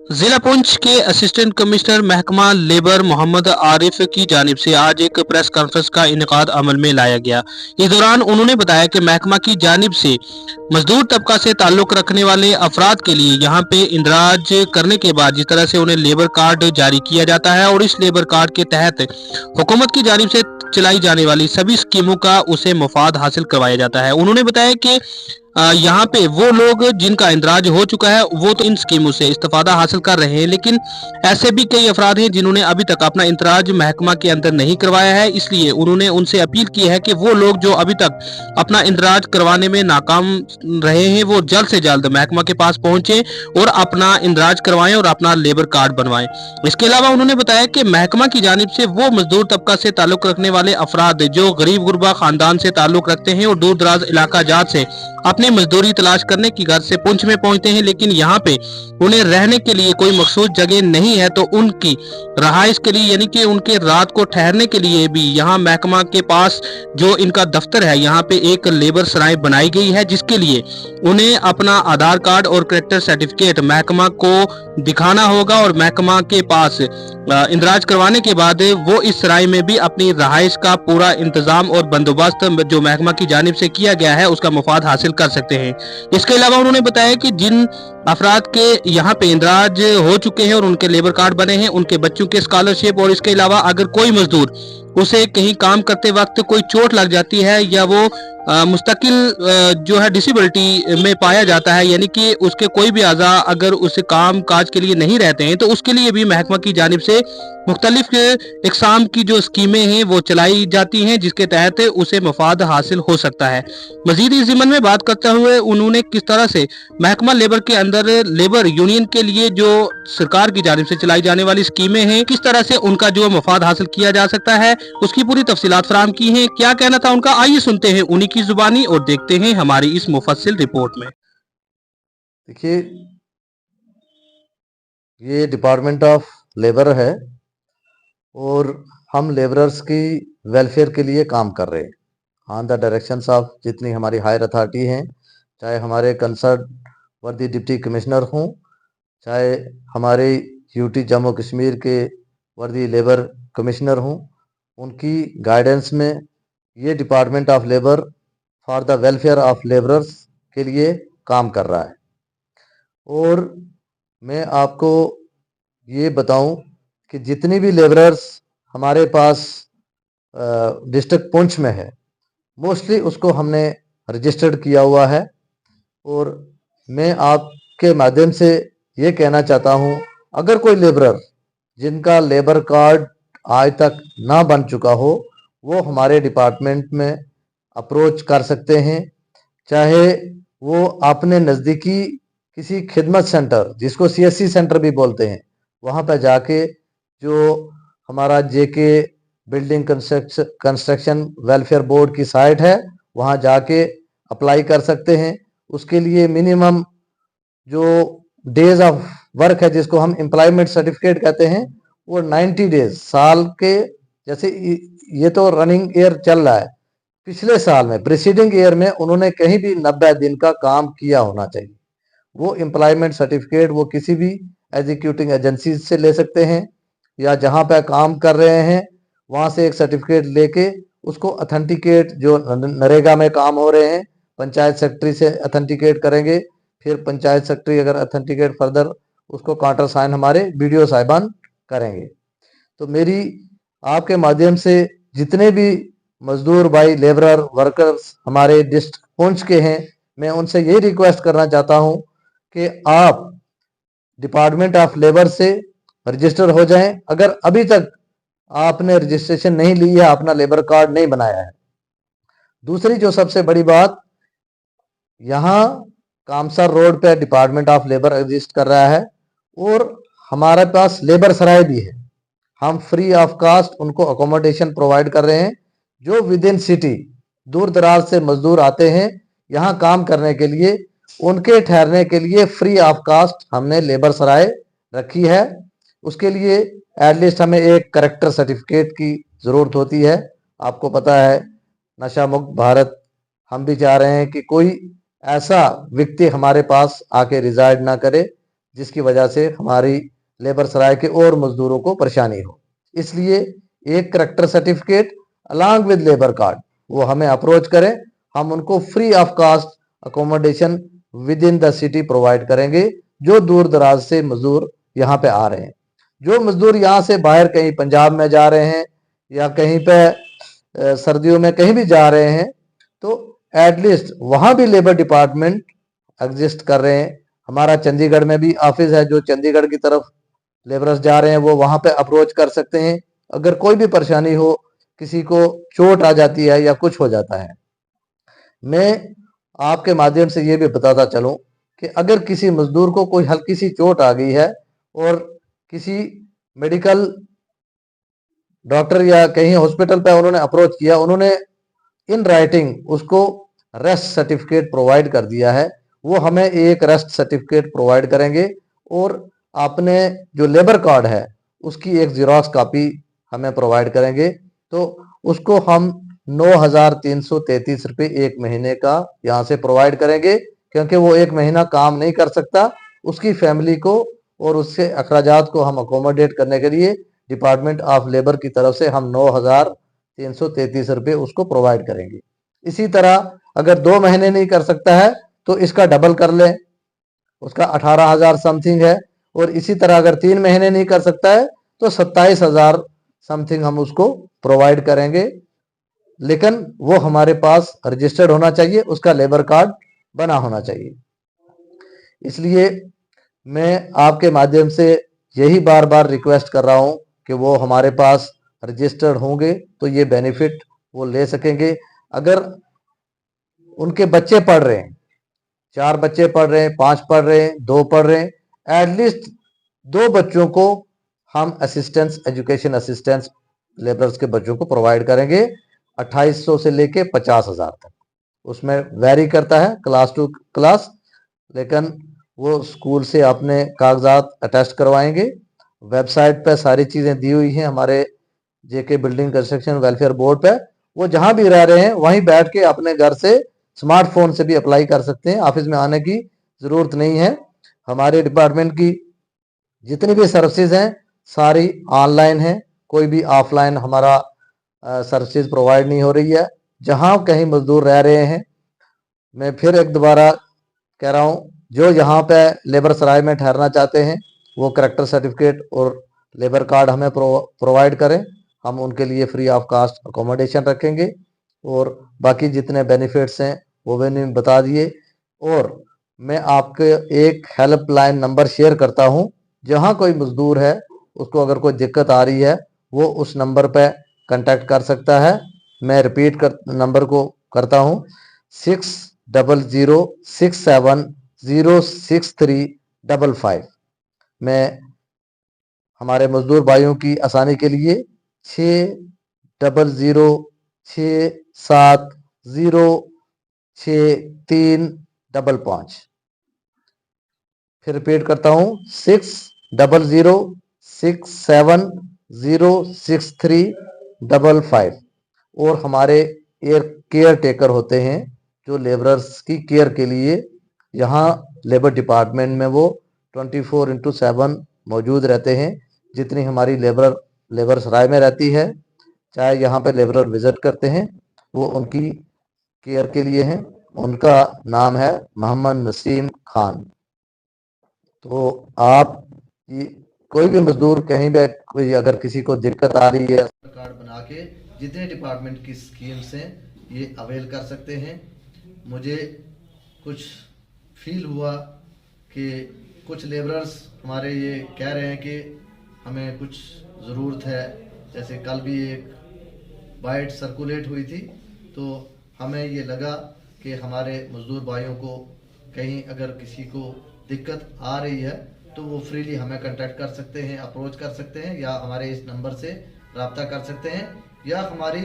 जिला पुंछ के assistant commissioner महकमा लेबर मोहम्मद आरिफ की जानिब से आज एक प्रेस कॉन्फ्रेंस का इनेकाद अमल में लाया गया। इस दौरान उन्होंने बताया कि महकमा की जानिब से मजदूर तबका से ताल्लुक रखने वाले अफराद के लिए यहाँ पे इंदराज करने के बाद जिस तरह से उन्हें लेबर कार्ड जारी किया जाता है और इस लेबर कार्ड के तहत हुकूमत की जानिब से चलाई जाने वाली सभी स्कीमों का उसे मुफाद हासिल करवाया जाता है। उन्होंने बताया कि यहाँ पे वो लोग जिनका इंदराज हो चुका है वो तो इन स्कीमों से इस्तेफादा हासिल कर रहे हैं, लेकिन ऐसे भी कई अफराद हैं जिन्होंने अभी तक अपना इंदराज महकमा के अंदर नहीं करवाया है। इसलिए उन्होंने उनसे अपील की है कि वो लोग जो अभी तक अपना इंदराज करवाने में नाकाम रहे हैं वो जल्द से जल्द महकमा के पास पहुंचे और अपना इंदराज करवाएं और अपना लेबर कार्ड बनवाएं। इसके अलावा उन्होंने बताया कि महकमा की जानिब से वो मजदूर तबका से ताल्लुक रखने वाले अफराद जो गरीब गुरबा खानदान से ताल्लुक रखते हैं और दूर दराज इलाका जात से अपनी मजदूरी तलाश करने की गर्ज से पुंछ में पहुंचते हैं, लेकिन यहाँ पे उन्हें रहने के लिए कोई मखसूस जगह नहीं है, तो उनकी रहाइश के लिए यानी कि उनके रात को ठहरने के लिए भी यहाँ महकमा के पास जो इनका दफ्तर है यहाँ पे एक लेबर सराय बनाई गई है, जिसके लिए उन्हें अपना आधार कार्ड और कैरेक्टर सर्टिफिकेट महकमा को दिखाना होगा और महकमा के पास इंदराज करवाने के बाद वो इस सराय में भी अपनी रहाइश का पूरा इंतजाम और बंदोबस्त जो महकमा की जानिब से किया गया है उसका मुफाद हासिल कर सकते हैं। इसके अलावा उन्होंने बताया कि जिन अफराद के यहाँ पे इंदराज हो चुके हैं और उनके लेबर कार्ड बने हैं उनके बच्चों के स्कॉलरशिप, और इसके अलावा अगर कोई मजदूर उसे कहीं काम करते वक्त कोई चोट लग जाती है या वो मुस्तकिल जो है डिसेबिलिटी में पाया जाता है, यानी कि उसके कोई भी आज़ा अगर उस काम काज के लिए नहीं रहते हैं, तो उसके लिए भी महकमा की जानिब से मुख्तलिफ इकसाम की जो स्कीमें हैं वो चलाई जाती हैं, जिसके तहत उसे मफाद हासिल हो सकता है। मजीद इस ज़िमन में बात करते हुए उन्होंने किस तरह से महकमा लेबर के अंदर लेबर यूनियन के लिए जो सरकार की जानिब से चलाई जाने वाली स्कीमें हैं किस तरह से उनका जो मफाद हासिल किया जा सकता है उसकी पूरी तफसीलात फराहम की हैं। क्या कहना था उनका, आइए सुनते हैं उन्हीं की जुबानी और देखते हैं हमारी इस मुफस्सिल रिपोर्ट में। देखिए, ये डिपार्टमेंट ऑफ लेबर है और हम लेबरर्स की वेलफेयर के लिए काम कर रहे हैं। ऑन द डायरेक्शंस ऑफ जितनी हमारी हायर अथॉरिटी हैं, चाहे हमारे कंसर्न वर्दी डिप्टी कमिश्नर हों, चाहे हमारे यूटी जम्मू कश्मीर के वर्दी लेबर कमिश्नर हों, उनकी गाइडेंस में ये department of labour for the welfare of labourers के लिए काम कर रहा है। और मैं आपको ये बताऊं कि जितनी भी लेबरर्स हमारे पास डिस्ट्रिक्ट पुंछ में है, मोस्टली उसको हमने रजिस्टर्ड किया हुआ है। और मैं आपके माध्यम से ये कहना चाहता हूँ, अगर कोई लेबरर जिनका लेबर कार्ड आज तक ना बन चुका हो, वो हमारे डिपार्टमेंट में अप्रोच कर सकते हैं। चाहे वो अपने नज़दीकी किसी खिदमत सेंटर, जिसको सीएससी सेंटर भी बोलते हैं, वहाँ पर जाके जो हमारा जेके बिल्डिंग कंस्ट्रक्शन वेलफेयर बोर्ड की साइट है, वहाँ जाके अप्लाई कर सकते हैं। उसके लिए मिनिमम जो डेज ऑफ वर्क है, जिसको हम एम्प्लॉयमेंट सर्टिफिकेट कहते हैं, वो 90 डेज साल के, जैसे ये तो रनिंग ईयर चल रहा है, पिछले साल में प्रीसीडिंग ईयर में उन्होंने कहीं भी 90 दिन का काम किया होना चाहिए। वो एम्प्लॉयमेंट सर्टिफिकेट वो किसी भी एग्जीक्यूटिंग एजेंसी से ले सकते हैं या जहाँ पे काम कर रहे हैं वहाँ से एक सर्टिफिकेट लेके उसको अथेंटिकेट, जो नरेगा में काम हो रहे हैं, पंचायत सेक्रेटरी से अथेंटिकेट करेंगे। फिर पंचायत सेक्रेटरी अगर अथेंटिकेट फर्दर उसको काउंटर साइन हमारे बीडीओ साहिबान करेंगे। तो मेरी आपके माध्यम से जितने भी मजदूर भाई, लेबरर, वर्कर्स हमारे डिस्ट्रिक्ट पुंछ के हैं, मैं उनसे यही रिक्वेस्ट करना चाहता हूं कि आप डिपार्टमेंट ऑफ लेबर से रजिस्टर हो जाएं। अगर अभी तक आपने रजिस्ट्रेशन नहीं ली है, अपना लेबर कार्ड नहीं बनाया है। दूसरी जो सबसे बड़ी बात, यहाँ कामसर रोड पे डिपार्टमेंट ऑफ लेबर एग्जिस्ट कर रहा है और हमारे पास लेबर सराय भी है। हम फ्री ऑफ कास्ट उनको अकोमोडेशन प्रोवाइड कर रहे हैं। जो विद इन सिटी दूर दराज से मजदूर आते हैं यहाँ काम करने के लिए, उनके ठहरने के लिए फ्री ऑफ कास्ट हमने लेबर सराय रखी है। उसके लिए एटलीस्ट हमें एक करेक्टर सर्टिफिकेट की ज़रूरत होती है। आपको पता है, नशा मुक्त भारत हम भी चाह रहे हैं कि कोई ऐसा व्यक्ति हमारे पास आके रिजाइड ना करे जिसकी वजह से हमारी लेबर सराय के और मजदूरों को परेशानी हो। इसलिए एक character certificate along with labour card वो हमें अप्रोच करें, हम उनको free of cost accommodation within the city provide करेंगे। जो दूर दराज से मजदूर यहाँ पे आ रहे हैं, जो मजदूर यहाँ से बाहर कहीं पंजाब में जा रहे हैं या कहीं पे सर्दियों में कहीं भी जा रहे हैं, तो एटलीस्ट वहां भी लेबर डिपार्टमेंट एग्जिस्ट कर रहे हैं। हमारा चंडीगढ़ में भी ऑफिस है, जो चंडीगढ़ की तरफ लेबरर्स जा रहे हैं वो वहां पे अप्रोच कर सकते हैं। अगर कोई भी परेशानी हो, किसी को चोट आ जाती है या कुछ हो जाता है, मैं आपके माध्यम से ये भी बताता चलूं कि अगर किसी मजदूर को कोई हल्की सी चोट आ गई है और किसी मेडिकल डॉक्टर या कहीं हॉस्पिटल पे उन्होंने अप्रोच किया, उन्होंने इन राइटिंग उसको रेस्ट सर्टिफिकेट प्रोवाइड कर दिया है, वो हमें एक रेस्ट सर्टिफिकेट प्रोवाइड करेंगे और आपने जो लेबर कार्ड है उसकी एक जेरॉक्स कॉपी हमें प्रोवाइड करेंगे। तो उसको हम 9,333 रुपये एक महीने का यहाँ से प्रोवाइड करेंगे, क्योंकि वो एक महीना काम नहीं कर सकता। उसकी फैमिली को और उसके अखराजात को हम अकोमोडेट करने के लिए डिपार्टमेंट ऑफ लेबर की तरफ से हम 9,333 रुपये उसको प्रोवाइड करेंगे। इसी तरह अगर 2 महीने नहीं कर सकता है तो इसका डबल कर लें, उसका 18,000 समथिंग है। और इसी तरह अगर 3 महीने नहीं कर सकता है तो 27,000 समथिंग हम उसको प्रोवाइड करेंगे, लेकिन वो हमारे पास रजिस्टर्ड होना चाहिए, उसका लेबर कार्ड बना होना चाहिए। इसलिए मैं आपके माध्यम से यही बार बार रिक्वेस्ट कर रहा हूं कि वो हमारे पास रजिस्टर्ड होंगे तो ये बेनिफिट वो ले सकेंगे। अगर उनके बच्चे पढ़ रहे हैं, 4 बच्चे पढ़ रहे हैं, 5 पढ़ रहे हैं, 2 पढ़ रहे हैं, एटलीस्ट 2 बच्चों को हम असिस्टेंस एजुकेशन असिस्टेंस लेबरर्स के बच्चों को प्रोवाइड करेंगे 2800 से लेके 50,000 तक। उसमें वैरी करता है क्लास टू क्लास, लेकिन वो स्कूल से अपने कागजात अटेस्ट करवाएंगे। वेबसाइट पे सारी चीज़ें दी हुई हैं हमारे जेके बिल्डिंग कंस्ट्रक्शन वेलफेयर बोर्ड पे। वो जहां भी रह रहे हैं वहीं बैठ के अपने घर से स्मार्टफोन से भी अप्लाई कर सकते हैं, ऑफिस में आने की ज़रूरत नहीं है। हमारे डिपार्टमेंट की जितनी भी सर्विसेज हैं सारी ऑनलाइन है, कोई भी ऑफलाइन हमारा सर्विसेज प्रोवाइड नहीं हो रही है। जहां कहीं मजदूर रह रहे हैं, मैं फिर एक दोबारा कह रहा हूं, जो यहाँ पे लेबर सराय में ठहरना चाहते हैं वो करैक्टर सर्टिफिकेट और लेबर कार्ड हमें प्रोवाइड करें, हम उनके लिए फ्री ऑफ कास्ट अकोमोडेशन रखेंगे। और बाकी जितने बेनिफिट्स हैं वो मैंने बता दिए। और मैं आपके एक हेल्पलाइन नंबर शेयर करता हूं, जहां कोई मजदूर है उसको अगर कोई दिक्कत आ रही है वो उस नंबर पे कांटेक्ट कर सकता है। मैं रिपीट कर नंबर को करता हूं, 6000670635। मैं हमारे मजदूर भाइयों की आसानी के लिए 6006706355। फिर रिपीट करता हूं, 6006706355। और हमारे केयर टेकर होते हैं जो लेबरर्स की केयर के लिए यहाँ लेबर डिपार्टमेंट में वो 24/7 मौजूद रहते हैं। जितनी हमारी लेबर सराय में रहती है, चाहे यहाँ पे लेबरर विजिट करते हैं, वो उनकी केयर के लिए हैं। उनका नाम है मोहम्मद नसीम खान। तो आप कोई भी मजदूर कहीं भी कोई अगर किसी को दिक्कत आ रही है, कार्ड बना के जितने डिपार्टमेंट की स्कीम्स हैं ये अवेल कर सकते हैं। मुझे कुछ फील हुआ कि कुछ लेबरर्स हमारे ये कह रहे हैं कि हमें कुछ ज़रूरत है, जैसे कल भी एक बाइट सर्कुलेट हुई थी, तो हमें ये लगा कि हमारे मजदूर भाइयों को कहीं अगर किसी को दिक्कत आ रही है तो वो फ्रीली हमें कांटेक्ट कर सकते हैं, अप्रोच कर सकते हैं, या हमारे इस नंबर से रब्ता कर सकते हैं, या हमारी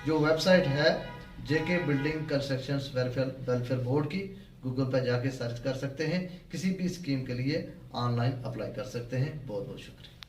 जो वेबसाइट है जेके बिल्डिंग कंस्ट्रक्शन वेलफेयर बोर्ड की, गूगल पर जाके सर्च कर सकते हैं। किसी भी स्कीम के लिए ऑनलाइन अप्लाई कर सकते हैं। बहुत बहुत शुक्रिया।